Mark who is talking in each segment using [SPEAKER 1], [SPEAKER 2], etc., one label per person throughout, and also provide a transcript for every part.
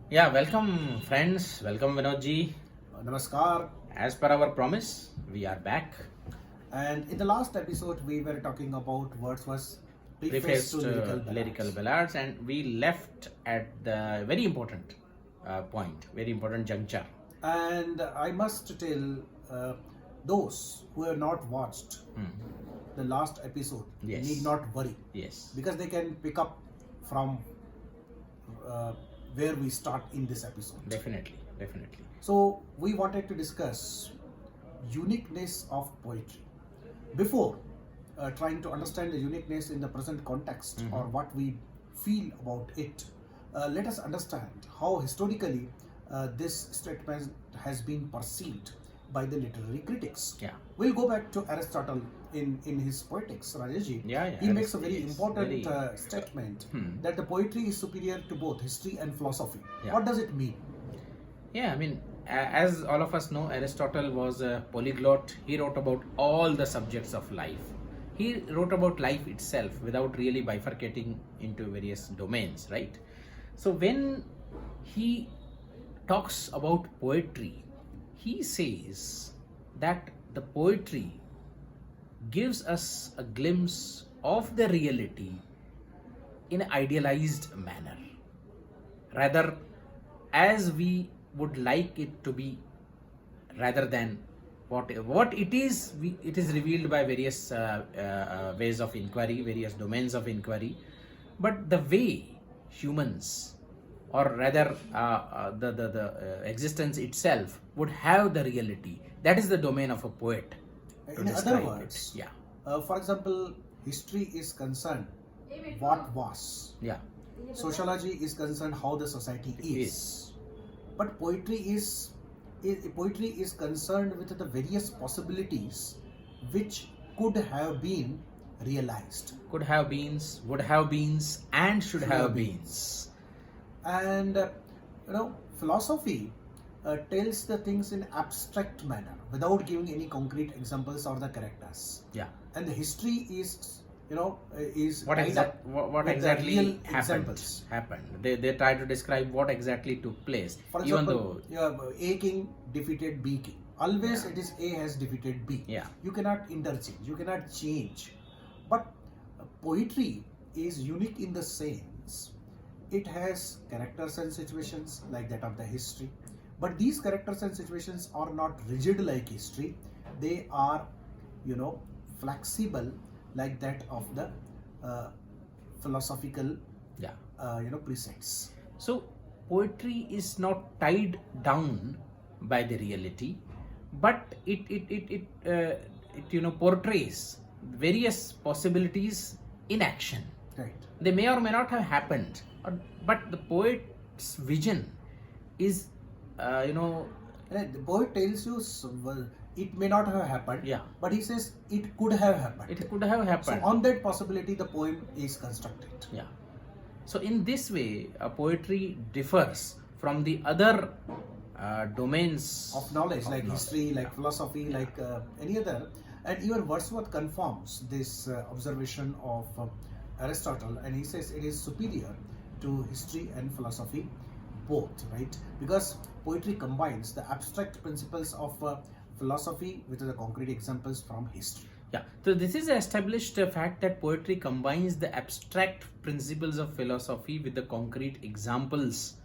[SPEAKER 1] Yeah, welcome friends, welcome Vinodji.
[SPEAKER 2] Namaskar.
[SPEAKER 1] As per our promise, we are back.
[SPEAKER 2] And in the last episode, we were talking about Wordsworth's preface
[SPEAKER 1] Prefaced
[SPEAKER 2] to lyrical ballads.
[SPEAKER 1] lyrical ballads, and we left at the very important point, very important juncture.
[SPEAKER 2] And I must tell those who have not watched the last episode
[SPEAKER 1] Yes.
[SPEAKER 2] need not worry
[SPEAKER 1] Yes,
[SPEAKER 2] because they can pick up from uh, where we start in this episode.
[SPEAKER 1] definitely, definitely.
[SPEAKER 2] So we wanted to discuss uniqueness of poetry. Before trying to understand the uniqueness in the present context or what we feel about it, let us understand how historically this statement has been perceived by the literary critics.
[SPEAKER 1] Yeah.
[SPEAKER 2] We'll go back to Aristotle in his Poetics, Rajeshji.
[SPEAKER 1] Yeah,
[SPEAKER 2] He makes a very
[SPEAKER 1] Aristotle is
[SPEAKER 2] important
[SPEAKER 1] very-
[SPEAKER 2] statement that the poetry is superior to both history and philosophy.
[SPEAKER 1] Yeah.
[SPEAKER 2] What does it mean?
[SPEAKER 1] Yeah, I mean, as all of us know, Aristotle was a polyglot. He wrote about all the subjects of life. He wrote about life itself without really bifurcating into various domains, right? So when he talks about poetry, he says that the poetry gives us a glimpse of the reality in an idealized manner, rather as we would like it to be, rather than what it is. It is revealed by various ways of inquiry, various domains of inquiry, but the way humans, or rather the existence itself, would have the reality, that is the domain of a poet to
[SPEAKER 2] In other
[SPEAKER 1] describe
[SPEAKER 2] words,
[SPEAKER 1] it. Yeah,
[SPEAKER 2] for example, history is concerned what was.
[SPEAKER 1] yeah,
[SPEAKER 2] Sociology is concerned how the society is. But poetry is concerned with the various possibilities which could have been realized.
[SPEAKER 1] could have been, would have been, and should have
[SPEAKER 2] have
[SPEAKER 1] been.
[SPEAKER 2] And philosophy tells the things in abstract manner without giving any concrete examples or the characters.
[SPEAKER 1] Yeah.
[SPEAKER 2] And the history is
[SPEAKER 1] What
[SPEAKER 2] tied up
[SPEAKER 1] what
[SPEAKER 2] with the
[SPEAKER 1] exactly
[SPEAKER 2] real
[SPEAKER 1] happened?
[SPEAKER 2] examples.
[SPEAKER 1] They try to describe what exactly took place,
[SPEAKER 2] For
[SPEAKER 1] even
[SPEAKER 2] example,
[SPEAKER 1] though
[SPEAKER 2] A king defeated B king. Always
[SPEAKER 1] Yeah.
[SPEAKER 2] it is A has defeated B.
[SPEAKER 1] Yeah.
[SPEAKER 2] You cannot interchange, you cannot change. But poetry is unique in the sense it has characters and situations like that of the history. But these characters and situations are not rigid like history. They are, flexible like that of the philosophical,
[SPEAKER 1] yeah.
[SPEAKER 2] precepts.
[SPEAKER 1] So poetry is not tied down by the reality, but it portrays various possibilities in action.
[SPEAKER 2] Right.
[SPEAKER 1] They may or may not have happened, but the poet's vision is,
[SPEAKER 2] Right, the poet tells you it may not have happened,
[SPEAKER 1] Yeah.
[SPEAKER 2] but he says it could have happened.
[SPEAKER 1] it could have
[SPEAKER 2] So
[SPEAKER 1] happened.
[SPEAKER 2] on that possibility, the poem is constructed.
[SPEAKER 1] Yeah. So in this way, poetry differs from the other domains
[SPEAKER 2] Of knowledge, like
[SPEAKER 1] knowledge.
[SPEAKER 2] history, like philosophy, like any other. And even Wordsworth confirms this observation of Aristotle, and he says it is superior to history and philosophy both, right? Because poetry combines the abstract principles of philosophy with the concrete examples from history.
[SPEAKER 1] Yeah. So this is an established fact that poetry combines the abstract principles of philosophy with the concrete examples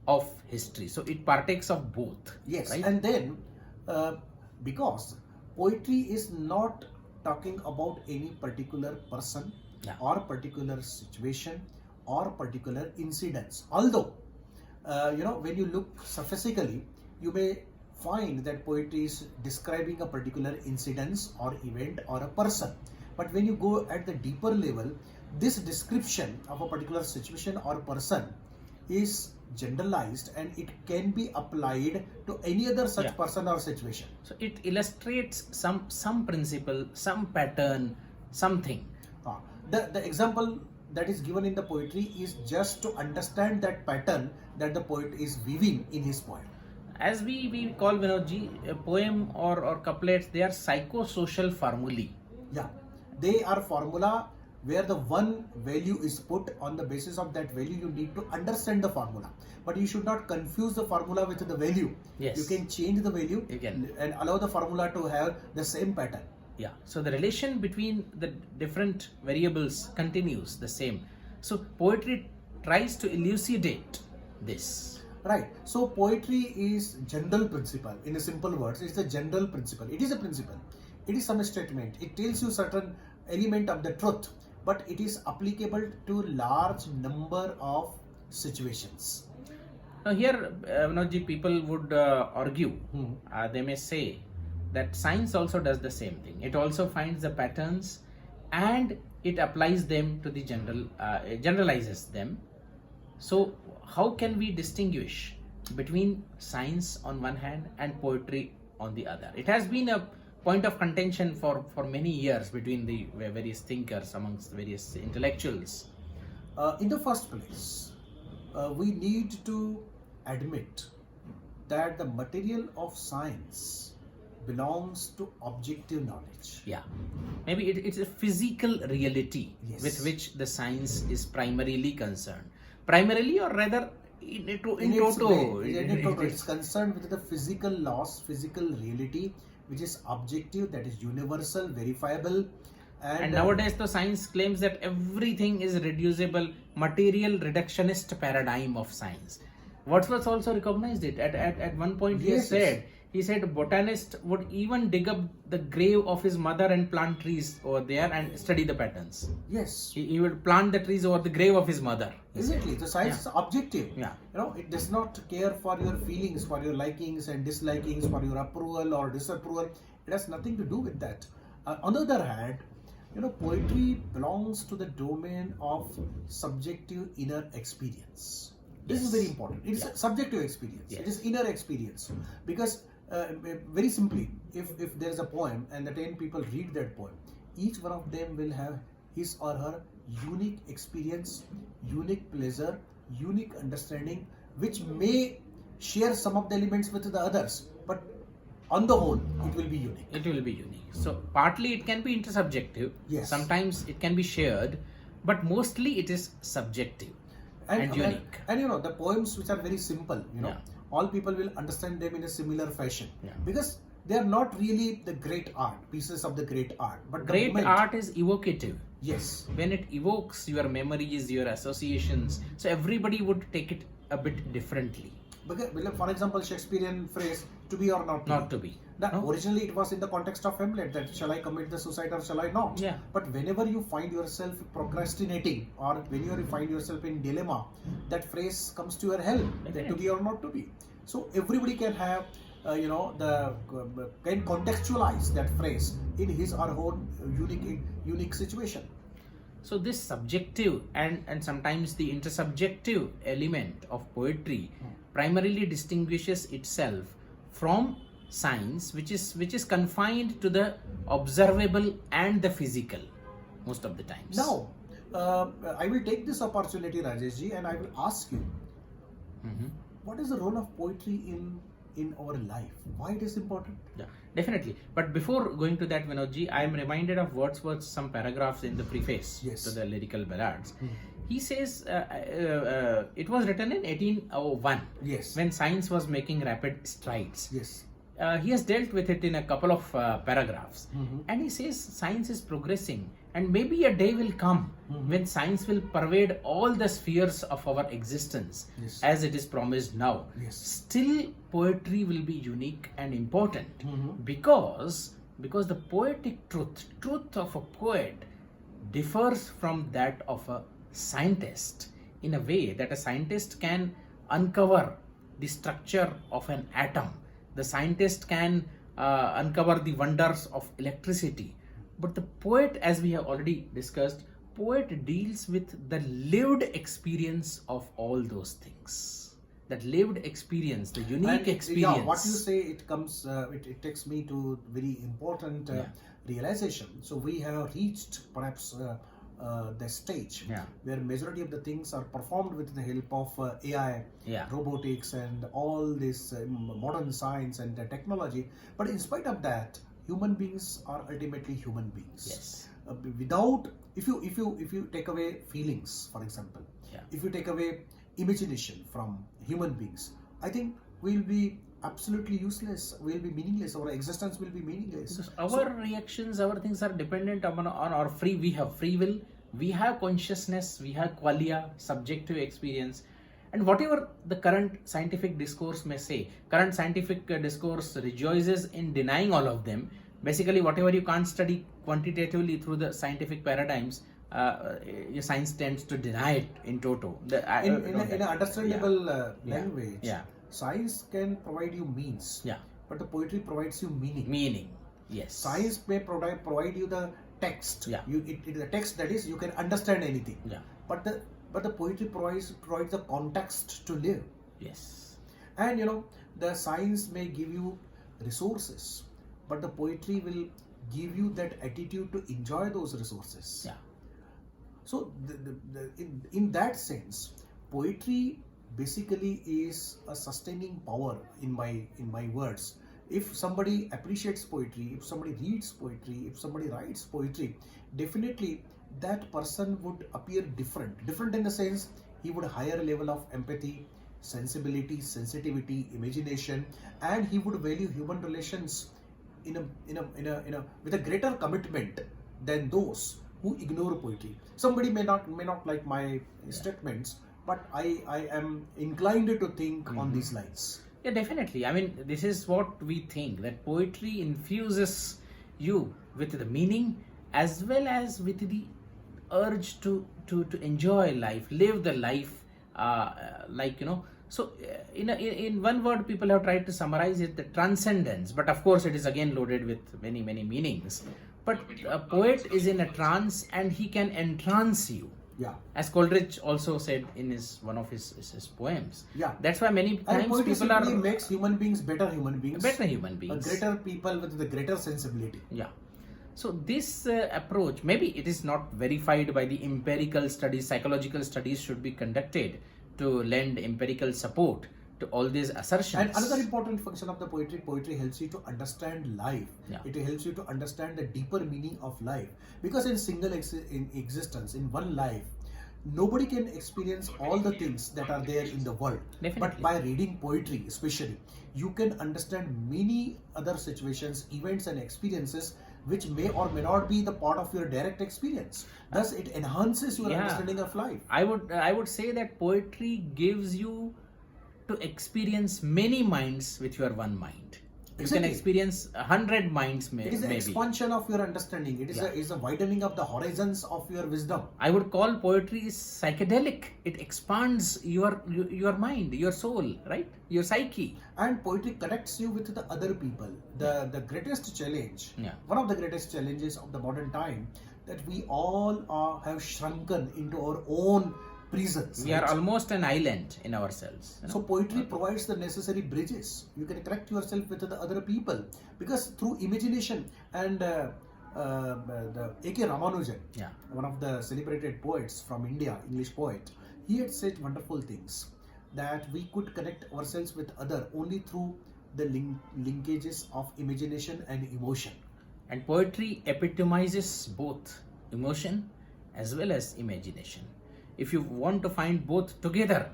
[SPEAKER 1] of history. So it partakes of both.
[SPEAKER 2] Yes,
[SPEAKER 1] Right?
[SPEAKER 2] and then because poetry is not talking about any particular person
[SPEAKER 1] Yeah.
[SPEAKER 2] or particular situation or particular incidents. Although, when you look sophistically, you may find that poetry is describing a particular incident or event or a person. But when you go at the deeper level, this description of a particular situation or person is generalized and it can be applied to any other such
[SPEAKER 1] Yeah.
[SPEAKER 2] person or situation.
[SPEAKER 1] So it illustrates some principle, some pattern, something.
[SPEAKER 2] The example that is given in the poetry is just to understand that pattern that the poet is weaving in his poem.
[SPEAKER 1] As we call Vinodji, a poem or couplets, they are psychosocial formulae.
[SPEAKER 2] Yeah, they are formula where the one value is put. On the basis of that value, you need to understand the formula. But you should not confuse the formula with the value.
[SPEAKER 1] Yes.
[SPEAKER 2] You can change the value and allow the formula to have the same pattern.
[SPEAKER 1] Yeah. So the relation between the different variables continues the same. So poetry tries to elucidate this.
[SPEAKER 2] Right. So poetry is general principle. In a simple words, it's a general principle. It is a principle. It is some statement. It tells you certain element of the truth, but it is applicable to large number of situations.
[SPEAKER 1] Now here, Vinodji, people would argue, they may say that science also does the same thing. It also finds the patterns and it applies them to the generalizes them. So how can we distinguish between science on one hand and poetry on the other? It has been a point of contention for many years between the various thinkers, amongst various intellectuals.
[SPEAKER 2] In the first place, we need to admit that the material of science belongs to objective knowledge.
[SPEAKER 1] Yeah, maybe it's a physical reality,
[SPEAKER 2] Yes.
[SPEAKER 1] with which the science is primarily concerned. Primarily, or rather, in toto.
[SPEAKER 2] It's concerned with the physical laws, physical reality, which is objective, that is universal, verifiable.
[SPEAKER 1] And nowadays, the science claims that everything is reducible, material reductionist paradigm of science. Wordsworth also recognized it. At one point,
[SPEAKER 2] Yes,
[SPEAKER 1] he said botanist would even dig up the grave of his mother and plant trees over there and study the patterns.
[SPEAKER 2] Yes.
[SPEAKER 1] He would plant the trees over the grave of his mother.
[SPEAKER 2] Exactly. The science is objective.
[SPEAKER 1] Yeah.
[SPEAKER 2] It does not care for your feelings, for your likings and dislikings, for your approval or disapproval. It has nothing to do with that. On the other hand, poetry belongs to the domain of subjective inner experience. This is very important. It is a subjective experience.
[SPEAKER 1] Yes.
[SPEAKER 2] It is inner experience. Because very simply, if there is a poem and the 10 people read that poem, each one of them will have his or her unique experience, unique pleasure, unique understanding, which may share some of the elements with the others, but on the whole, it will be unique.
[SPEAKER 1] It will be unique. So partly it can be intersubjective.
[SPEAKER 2] Yes.
[SPEAKER 1] Sometimes it can be shared, but mostly it is subjective and unique.
[SPEAKER 2] And the poems which are very simple,
[SPEAKER 1] Yeah.
[SPEAKER 2] all people will understand them in a similar fashion.
[SPEAKER 1] Yeah.
[SPEAKER 2] Because they are not really the great art, pieces of the great art. But
[SPEAKER 1] Great
[SPEAKER 2] the moment,
[SPEAKER 1] art is evocative.
[SPEAKER 2] Yes.
[SPEAKER 1] When it evokes your memories, your associations, so everybody would take it a bit differently.
[SPEAKER 2] Because, for example, Shakespearean phrase, to be or not to
[SPEAKER 1] Not to be.
[SPEAKER 2] Now,
[SPEAKER 1] No?
[SPEAKER 2] originally it was in the context of Hamlet, that shall I commit the suicide or shall I not?
[SPEAKER 1] Yeah.
[SPEAKER 2] But whenever you find yourself procrastinating or when you find yourself in dilemma, that phrase comes to your help, that to be or not to be. So everybody can have, can contextualize that phrase in his or her unique situation.
[SPEAKER 1] So this subjective and sometimes the intersubjective element of poetry primarily distinguishes itself from science, which is confined to the observable and the physical most of the times.
[SPEAKER 2] Now, I will take this opportunity, Rajeshji, and I will ask you, what is the role of poetry in our life? Why it is important?
[SPEAKER 1] Yeah, definitely. But before going to that, Vinodji, I am reminded of Wordsworth's some paragraphs in the preface to the lyrical ballads. He says it was written in 1801,
[SPEAKER 2] Yes.
[SPEAKER 1] when science was making rapid strides.
[SPEAKER 2] Yes.
[SPEAKER 1] He has dealt with it in a couple of paragraphs, and he says science is progressing, and maybe a day will come when science will pervade all the spheres of our existence,
[SPEAKER 2] Yes.
[SPEAKER 1] as it is promised now.
[SPEAKER 2] Yes.
[SPEAKER 1] Still, poetry will be unique and important because the poetic truth of a poet differs from that of a scientist in a way that a scientist can uncover the structure of an atom. The scientist can uncover the wonders of electricity. But the poet, as we have already discussed, poet deals with the lived experience of all those things. That lived experience, the unique experience.
[SPEAKER 2] Yeah, what you say, it comes, it takes me to very important realization. So we have reached perhaps the stage where majority of the things are performed with the help of AI, robotics, and all this modern science and technology. But in spite of that, human beings are ultimately human beings.
[SPEAKER 1] Yes.
[SPEAKER 2] Without if you take away feelings, for example,
[SPEAKER 1] Yeah.
[SPEAKER 2] if you take away imagination from human beings, I think we'll be absolutely useless. We'll be meaningless. Our existence will be meaningless.
[SPEAKER 1] Because our reactions, our things are dependent on our free. We have free will, we have consciousness, we have qualia, subjective experience, and whatever the current scientific discourse may say, current scientific discourse rejoices in denying all of them. Basically, whatever you can't study quantitatively through the scientific paradigms, your science tends to deny it in toto.
[SPEAKER 2] In an understandable
[SPEAKER 1] Yeah.
[SPEAKER 2] language,
[SPEAKER 1] Yeah.
[SPEAKER 2] science can provide you means,
[SPEAKER 1] Yeah.
[SPEAKER 2] but the poetry provides you meaning.
[SPEAKER 1] Meaning, yes.
[SPEAKER 2] Science may provide you the text.
[SPEAKER 1] Yeah.
[SPEAKER 2] It is the text, that is, you can understand anything.
[SPEAKER 1] Yeah.
[SPEAKER 2] But the poetry provides the context to live.
[SPEAKER 1] Yes.
[SPEAKER 2] And the science may give you resources, but the poetry will give you that attitude to enjoy those resources.
[SPEAKER 1] Yeah.
[SPEAKER 2] So in that sense, poetry basically is a sustaining power in my words. If somebody appreciates poetry, if somebody reads poetry, if somebody writes poetry, definitely that person would appear different in the sense he would higher level of empathy, sensibility, sensitivity, imagination, and he would value human relations with a greater commitment than those who ignore poetry. Somebody may not like my statements, but I am inclined to think on these lines.
[SPEAKER 1] Yeah, definitely. I mean, this is what we think, that poetry infuses you with the meaning as well as with the urge to enjoy life, live the life, So, in one word, people have tried to summarize it, the transcendence. But of course, it is again loaded with many meanings. But a poet is in a trance and he can entrance you.
[SPEAKER 2] Yeah.
[SPEAKER 1] As Coleridge also said in one of his poems.
[SPEAKER 2] Yeah.
[SPEAKER 1] That's why many
[SPEAKER 2] And
[SPEAKER 1] times
[SPEAKER 2] poetry
[SPEAKER 1] people are
[SPEAKER 2] simply makes human beings better human beings. Greater people with the greater sensibility.
[SPEAKER 1] Yeah. So this approach, maybe it is not verified by the empirical studies, psychological studies should be conducted to lend empirical support to all these assertions.
[SPEAKER 2] And another important function of the poetry helps you to understand life.
[SPEAKER 1] Yeah.
[SPEAKER 2] It helps you to understand the deeper meaning of life. Because in single existence, in one life, nobody can experience all the things that are there in the world.
[SPEAKER 1] Definitely.
[SPEAKER 2] But by reading poetry especially, you can understand many other situations, events and experiences which may or may not be the part of your direct experience. Thus, it enhances your understanding of life.
[SPEAKER 1] I would say that poetry gives you to experience many minds with your one mind. You can experience 100 minds maybe.
[SPEAKER 2] It is an expansion of your understanding. It is a widening of the horizons of your wisdom.
[SPEAKER 1] I would call poetry psychedelic. It expands your mind, your soul, right? Your psyche.
[SPEAKER 2] And poetry connects you with the other people. The greatest challenge, one of the greatest challenges of the modern time, that we all have shrunken into our own prisons.
[SPEAKER 1] We are almost an island in ourselves.
[SPEAKER 2] So poetry provides the necessary bridges. You can connect yourself with the other people, because through imagination. And the A.K. Ramanujan, one of the celebrated poets from India, English poet, he had said wonderful things, that we could connect ourselves with other only through the linkages of imagination and emotion.
[SPEAKER 1] And poetry epitomizes both emotion as well as imagination. If you want to find both together,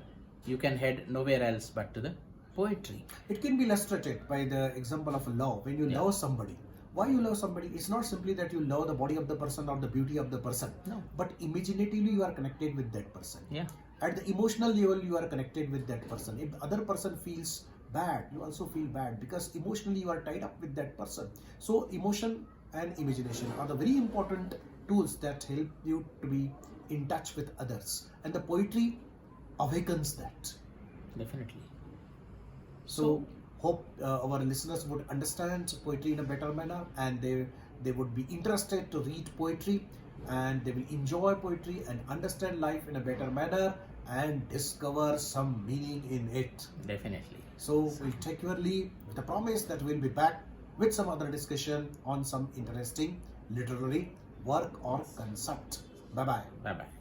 [SPEAKER 1] you can head nowhere else but to the poetry.
[SPEAKER 2] It can be illustrated by the example of love. When you love somebody, why you love somebody? It's not simply that you love the body of the person or the beauty of the person.
[SPEAKER 1] No.
[SPEAKER 2] But imaginatively you are connected with that person.
[SPEAKER 1] Yeah.
[SPEAKER 2] At the emotional level, you are connected with that person. If the other person feels bad, you also feel bad, because emotionally you are tied up with that person. So emotion and imagination are the very important tools that help you to be in touch with others, and the poetry awakens that.
[SPEAKER 1] Definitely.
[SPEAKER 2] So hope our listeners would understand poetry in a better manner, and they would be interested to read poetry, and they will enjoy poetry and understand life in a better manner and discover some meaning in it.
[SPEAKER 1] Definitely.
[SPEAKER 2] So we'll take your leave with the promise that we'll be back with some other discussion on some interesting literary work or concept. Bye-bye.
[SPEAKER 1] Bye-bye.